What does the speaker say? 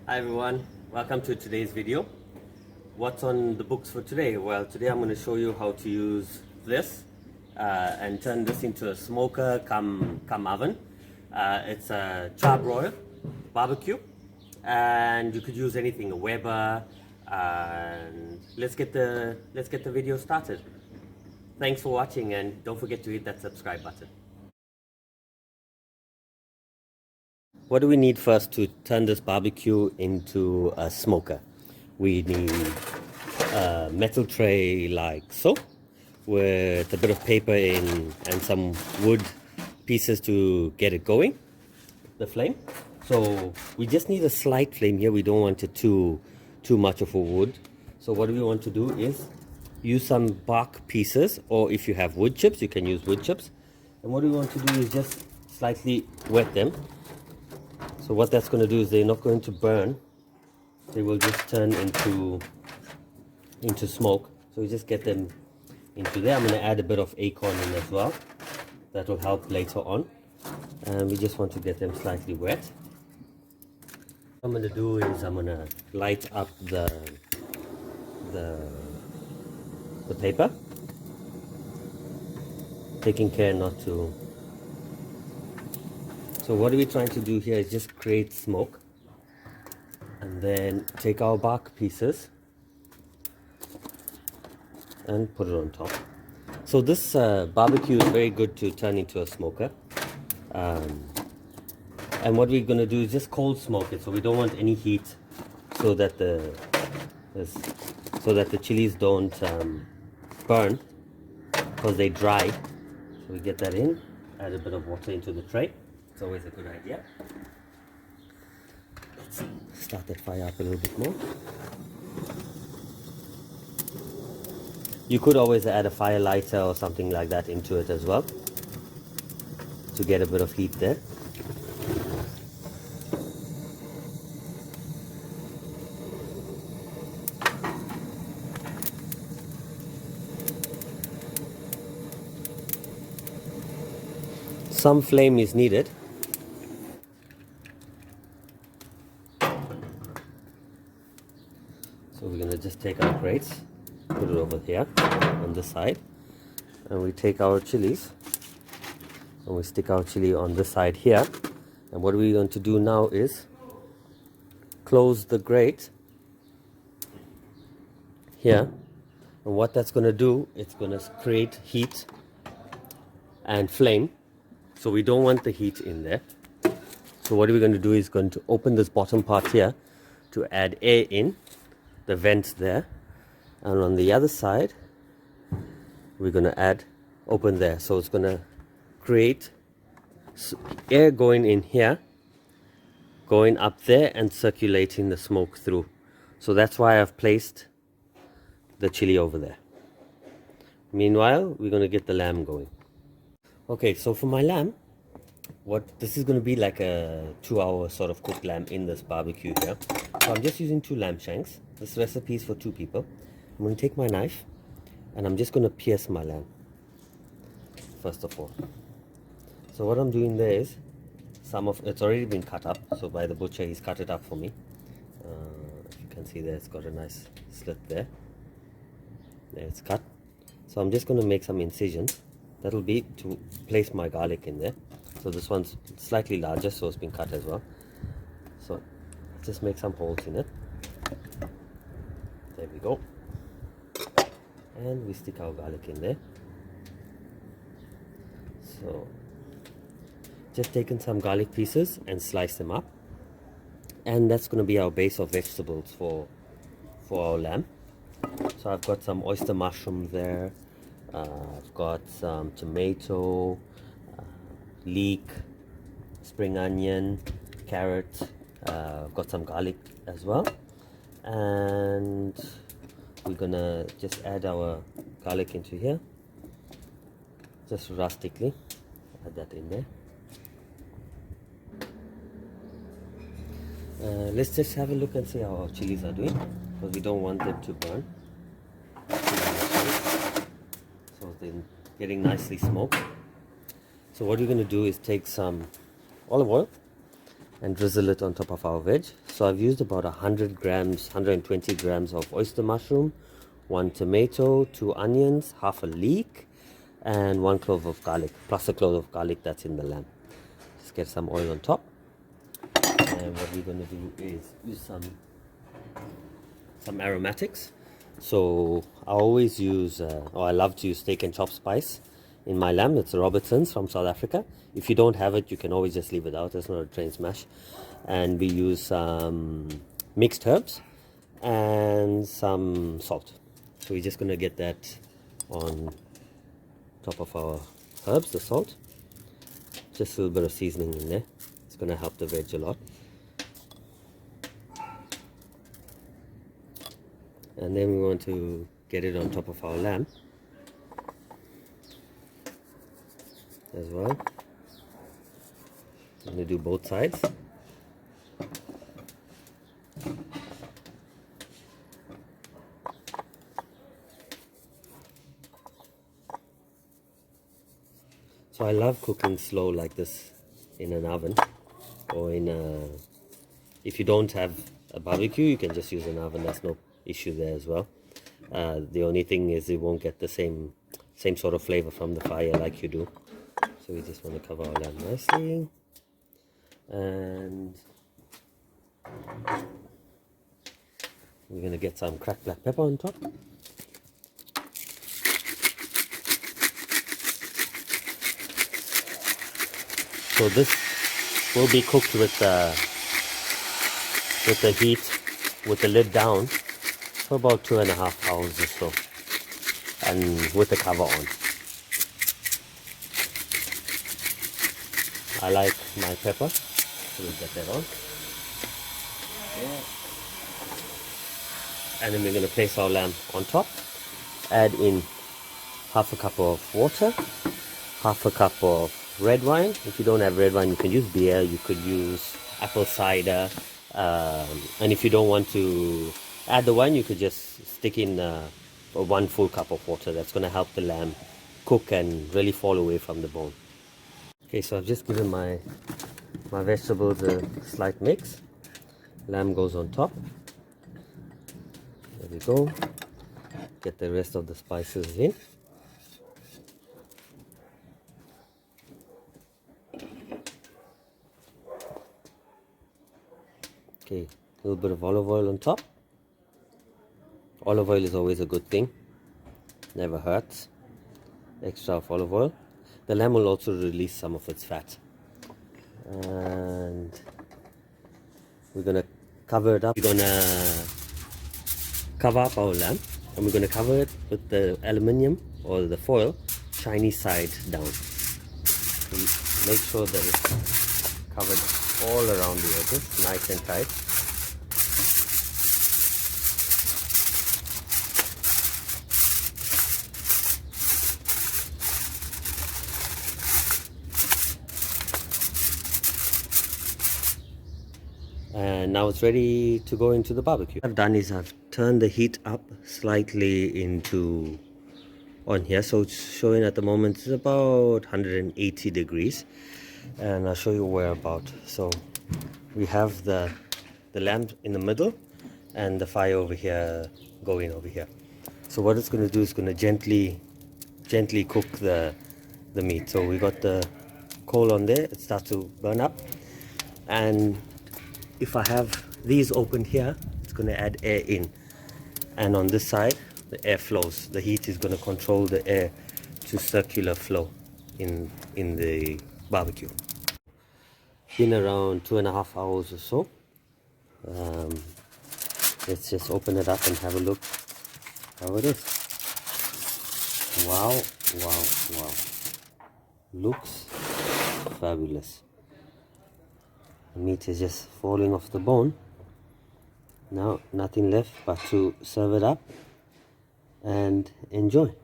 Hi everyone, welcome to today's video. What's on the books for today? Well, today I'm going to show you how to use this and turn this into a smoker come oven. It's a char-broil barbecue, and you could use anything, a Weber. And let's get the video started. Thanks for watching, and don't forget to hit that subscribe button. What do we need first to turn this barbecue into a smoker? We need a metal tray like so, with a bit of paper in and some wood pieces to get it going, the flame. So we just need a slight flame here. We don't want it too much of a wood. So what we want to do is use some bark pieces, or if you have wood chips, you can use wood chips. And what we want to do is just slightly wet them. So what that's going to do is they're not going to burn. They will just turn into smoke. So we just get them into there. I'm going to add a bit of acorn in as well. That will help later on. And we just want to get them slightly wet. What I'm going to do is I'm going to light up the paper. Taking care not to... So what are we trying to do here is just create smoke, and then take our bark pieces and put it on top. So this barbecue is very good to turn into a smoker. And what we're going to do is just cold smoke it, so we don't want any heat, so that the chilies don't burn, because they dry. So we get that in, add a bit of water into the tray. It's always a good idea. Let's start that fire up a little bit more. You could always add a fire lighter or something like that into it as well, to get a bit of heat there. Some flame is needed. So we're going to just take our grates, put it over here on this side, and we take our chilies and we stick our chili on this side here. And what we're going to do now is close the grate here, and what that's going to do, it's going to create heat and flame. So we don't want the heat in there. So what we're going to do is going to open this bottom part here to add air in the vents there, and on the other side we're going to open there, so it's going to create air going in here, going up there and circulating the smoke through. So that's why I've placed the chili over there. Meanwhile, we're going to get the lamb going. Okay, so for my lamb, this is going to be like a 2-hour sort of cooked lamb in this barbecue here. So I'm just using 2 lamb shanks. This recipe is for 2 people. I'm going to take my knife and I'm just going to pierce my lamb first of all. So what I'm doing there is, it's already been cut up. So by the butcher, he's cut it up for me. If you can see there, it's got a nice slit there. There, it's cut. So I'm just going to make some incisions. That'll be to place my garlic in there. So this one's slightly larger, so it's been cut as well. So just make some holes in it. There we go. And we stick our garlic in there. So just taking some garlic pieces and slice them up. And that's going to be our base of vegetables for our lamb. So I've got some oyster mushroom there. I've got some tomato, leek, spring onion, carrot. I've got some garlic as well, and we're gonna just add our garlic into here, just rustically. Add that in there. Let's just have a look and see how our chilies are doing, because we don't want them to burn. So they're getting nicely smoked. So what we're going to do is take some olive oil, and drizzle it on top of our veg. So I've used about 100 grams, 120 grams of oyster mushroom, 1 tomato, 2 onions, half a leek, and 1 clove of garlic, plus a clove of garlic that's in the lamb. Just get some oil on top. And what we're going to do is use some aromatics. So I always use, or I love to use steak and chop spice in my lamb. It's Robertson's from South Africa. If you don't have it, you can always just leave it out. It's not a train smash. And we use some mixed herbs and some salt. So we're just going to get that on top of our herbs, the salt. Just a little bit of seasoning in there. It's going to help the veg a lot. And then we want to get it on top of our lamb as well. I'm going to do both sides. So I love cooking slow like this in an oven, or in a, if you don't have a barbecue, you can just use an oven. That's no issue there as well. The only thing is it won't get the same sort of flavor from the fire like you do. So we just want to cover our lamb nicely, and we're going to get some cracked black pepper on top. So this will be cooked with the heat, with the lid down, for about 2.5 hours or so, and with the cover on. I like my pepper, so we'll get that on. And then we're going to place our lamb on top. Add in half a cup of water, half a cup of red wine. If you don't have red wine, you can use beer, you could use apple cider, and if you don't want to add the wine, you could just stick in 1 full cup of water. That's going to help the lamb cook and really fall away from the bone. Okay, so I've just given my vegetables a slight mix. Lamb goes on top. There we go. Get the rest of the spices in. Okay, a little bit of olive oil on top. Olive oil is always a good thing, never hurts. Extra of olive oil. The lamb will also release some of its fat. And we're going to cover it up. We're going to cover up our lamb, and we're going to cover it with the aluminium or the foil Chinese side down. Make sure that it's covered all around the edges, nice and tight. And now it's ready to go into the barbecue. What I've done is I've turned the heat up slightly into on here, so it's showing at the moment it's about 180 degrees, and I'll show you where about. So we have the lamb in the middle and the fire over here going over here. So what it's going to do is going to gently cook the meat. So we got the coal on there, it starts to burn up, and if I have these opened here, it's going to add air in, and on this side the air flows. The heat is going to control the air to circular flow in the barbecue. Been around 2.5 hours or so. Let's just open it up and have a look how it is. Wow, wow, wow. Looks fabulous. The meat is just falling off the bone. Now nothing left but to serve it up and enjoy.